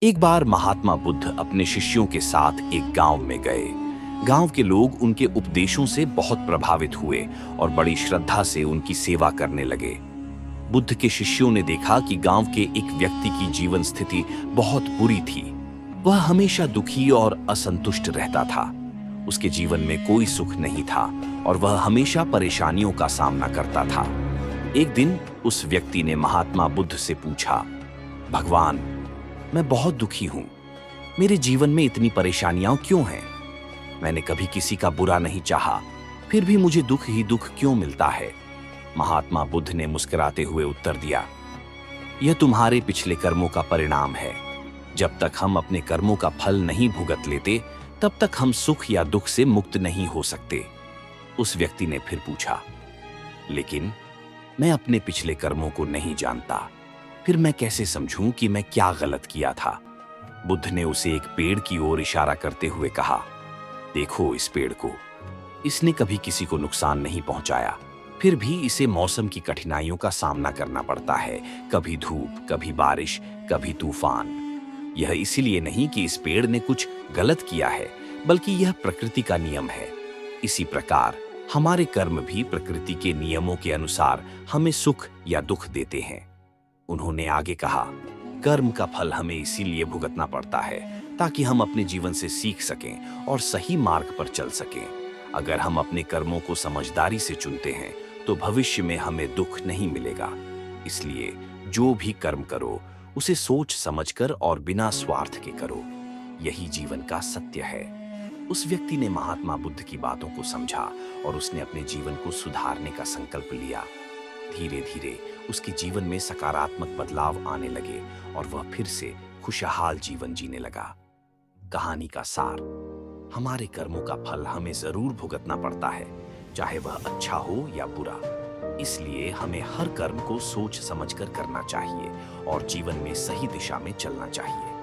एक बार महात्मा बुद्ध अपने शिष्यों के साथ एक गांव में गए। गांव के लोग उनके उपदेशों से बहुत प्रभावित हुए और बड़ी श्रद्धा से उनकी सेवा करने लगे। बुद्ध के शिष्यों ने देखा कि गांव के एक व्यक्ति की जीवन स्थिति बहुत बुरी थी। वह हमेशा दुखी और असंतुष्ट रहता था। उसके जीवन में कोई सुख नहीं था और वह हमेशा परेशानियों का सामना करता था। एक दिन उस व्यक्ति ने महात्मा बुद्ध से पूछा, भगवान, मैं बहुत दुखी हूं। मेरे जीवन में इतनी परेशानियां क्यों हैं? मैंने कभी किसी का बुरा नहीं चाहा, फिर भी मुझे दुख ही दुख क्यों मिलता है? महात्मा बुद्ध ने मुस्कुराते हुए उत्तर दिया, यह तुम्हारे पिछले कर्मों का परिणाम है। जब तक हम अपने कर्मों का फल नहीं भुगत लेते, तब तक हम सुख या दुख से मुक्त नहीं हो सकते। उस व्यक्ति ने फिर पूछा, लेकिन मैं अपने पिछले कर्मों को नहीं जानता, फिर मैं कैसे समझूं कि मैं क्या गलत किया था? बुद्ध ने उसे एक पेड़ की ओर इशारा करते हुए कहा, देखो इस पेड़ को, इसने कभी किसी को नुकसान नहीं पहुंचाया, फिर भी इसे मौसम की कठिनाइयों का सामना करना पड़ता है। कभी धूप, कभी बारिश, कभी तूफान। यह इसीलिए नहीं कि इस पेड़ ने कुछ गलत किया है, बल्कि यह प्रकृति का नियम है। इसी प्रकार हमारे कर्म भी प्रकृति के नियमों के अनुसार हमें सुख या दुख देते हैं। उन्होंने आगे कहा, कर्म का फल हमें इसीलिए भुगतना पड़ता है ताकि हम अपने जीवन से सीख सकें और सही मार्ग पर चल सकें। अगर हम अपने कर्मों को समझदारी से चुनते हैं तो भविष्य में हमें दुख नहीं मिलेगा। इसलिए जो भी कर्म करो उसे सोच समझकर और बिना स्वार्थ के करो। यही जीवन का सत्य है। उस व्यक्ति ने महात्मा बुद्ध की बातों को समझा और उसने अपने जीवन को सुधारने का संकल्प लिया। धीरे धीरे उसके जीवन में सकारात्मक बदलाव आने लगे और वह फिर से खुशहाल जीवन जीने लगा। कहानी का सार, हमारे कर्मों का फल हमें जरूर भुगतना पड़ता है, चाहे वह अच्छा हो या बुरा। इसलिए हमें हर कर्म को सोच समझकर करना चाहिए और जीवन में सही दिशा में चलना चाहिए।